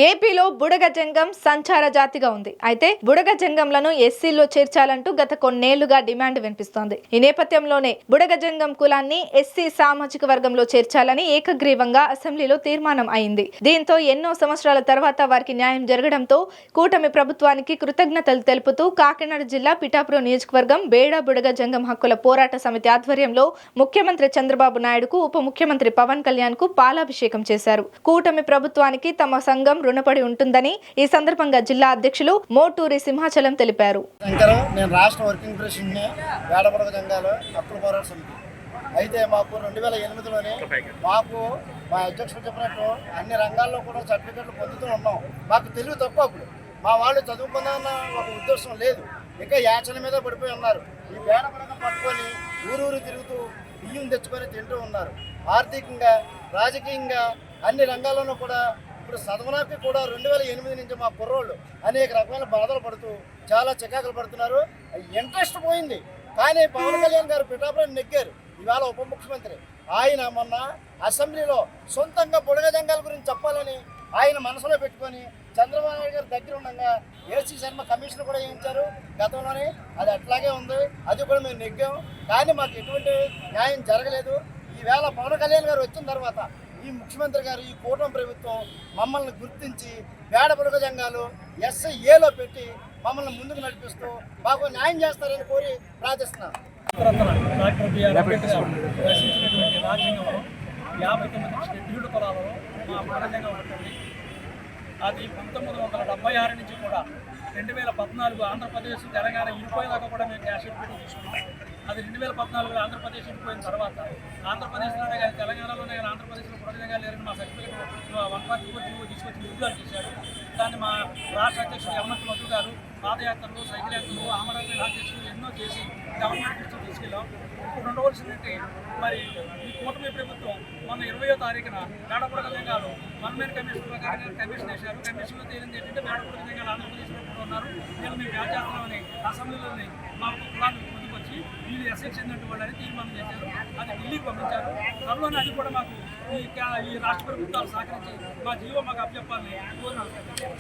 ఏపీలో బుడగ జంగం సంచార జాతిగా ఉంది. అయితే బుడగ జంగంలను ఎస్సీలో చేర్చాలంటూ గత కొన్నేళ్లుగా డిమాండ్ వినిపిస్తోంది. ఈ నేపథ్యంలోనే బుడగ జంగం కులాన్ని ఎస్సీ సామాజిక వర్గంలో చేర్చాలని ఏకగ్రీవంగా అసెంబ్లీలో తీర్మానం అయింది. దీంతో ఎన్నో సంవత్సరాల తర్వాత వారికి న్యాయం జరగడంతో కూటమి ప్రభుత్వానికి కృతజ్ఞతలు తెలుపుతూ కాకినాడ జిల్లా పిఠాపురం నియోజకవర్గం బేడా బుడగ జంగం హక్కుల పోరాట సమితి ఆధ్వర్యంలో ముఖ్యమంత్రి చంద్రబాబు నాయుడుకు ఉప ముఖ్యమంత్రి పవన్ కళ్యాణ్ కు పాలాభిషేకం చేశారు. కూటమి ప్రభుత్వానికి తమ సంఘం రుణపడి ఉంటుందని ఈ సందర్భంగా జిల్లా అధ్యక్షులు మోటూరి సింహాచలం తెలిపారు. నేను రాష్ట్ర వర్కింగ్ ప్రెసిడెంట్ని వేడబుడగ జంగాలు హక్కుల పోరాట సమితి. అయితే మాకు 2008లోనే మాకు మా అధ్యక్షుడు చెప్పినట్టు అన్ని రంగాల్లో కూడా సర్టిఫికెట్లు పొందుతూ ఉన్నాం. మాకు తెలివి తక్కువ అప్పుడు మా వాళ్ళు చదువుకుందామన్న ఒక ఉద్దేశం లేదు. ఇంకా యాచన మీద పడిపోయి ఉన్నారు. ఈ వేడబుడగ పట్టుకొని ఊరూరు తిరుగుతూ బియ్యం తెచ్చుకొని తింటూ ఉన్నారు. ఆర్థికంగా రాజకీయంగా అన్ని రంగాల్లోనూ కూడా ఇప్పుడు చదవడానికి కూడా 2008 నుంచి మా కుర్రోళ్ళు అనేక రకమైన బాధలు పడుతూ చాలా చికాకులు పడుతున్నారు. ఇంట్రెస్ట్ పోయింది. కానీ పవన్ కళ్యాణ్ గారు పిఠాపురం నెగ్గారు. ఇవాళ ఉప ముఖ్యమంత్రి ఆయన మొన్న అసెంబ్లీలో సొంతంగా బుడగ జంగాల గురించి చెప్పాలని ఆయన మనసులో పెట్టుకొని చంద్రబాబు నాయుడు గారి దగ్గర ఉండగా ఏసీ శర్మ కమిషన్ కూడా వేయించారు గతంలోనే. అది అట్లాగే ఉంది. అది కూడా మేము నెగ్గాం. కానీ మాకు ఎటువంటి న్యాయం జరగలేదు. ఈవేళ పవన్ కళ్యాణ్ గారు వచ్చిన తర్వాత ఈ ముఖ్యమంత్రి గారు ఈ కూటమి ప్రభుత్వం మమ్మల్ని గుర్తించి వేడబుడగ జంగాలు ఎస్ఐఏలో పెట్టి మమ్మల్ని ముందుకు నడిపిస్తూ మాకు న్యాయం చేస్తారని కోరి ప్రార్థిస్తున్నాను. డాక్టర్ బిఆర్ అంబేద్కర్ రచించినటువంటి రాజ్యాంగంలో 59 షెడ్యూల్డ్ కులాలలో మా బుడగజంగం ఉంటుంది. అది 1976 నుంచి కూడా 2014 ఆంధ్రప్రదేశ్ తెలంగాణ విడిపోయేదాకా కూడా మేము క్యాష్ సర్టిఫికేట్ తీసుకున్నాం. అది 2014లో ఆంధ్రప్రదేశ్ విడిపోయిన తర్వాత ఆంధ్రప్రదేశ్లోనే కానీ తెలంగాణలోనే కానీ ఆంధ్రప్రదేశ్లో బుడగజంగాలు లేరని మా సర్టిఫికేట్ 144 తీసుకొచ్చి విడుదల చేశారు. దాన్ని మా రాష్ట్ర అధ్యక్షుడు యమనత్ మధు గారు పాదయాత్రలు, సైకిల్ యాత్రలు, ఆమరణ అధ్యక్షులు ఎన్నో చేసి గవర్నమెంట్ దృష్టికి తీసుకెళ్ళాం. ఇప్పుడు ఉండవలసిందంటే మరి ఈ కూటమి ప్రభుత్వం మొన్న 20వ తారీఖున వేడబుడగ జంగాలు గవర్నమెంట్ కమిషన్ ప్రకారంగా కమిషన్ వేశారు. కమిషన్లో తేలింది ఏంటంటే వేడబుడగ జంగాలు ఆంధ్రప్రదేశ్లో కూడా ఉన్నారు. నేను మేము వ్యాజ్ చేస్తున్నామని అసెంబ్లీలోని మా కులాన్ని ముందుకొచ్చి వీళ్ళు ఎస్ఐకి చెందినట్టు వాళ్ళని తీర్మానం చేశారు. అది ఢిల్లీకి పంపించారు. త్వరలోనే అది కూడా మాకు ఈ రాష్ట్ర ప్రభుత్వాలు సహకరించి మా జీవో మాకు అప్పచెప్పాలని కోరినారు.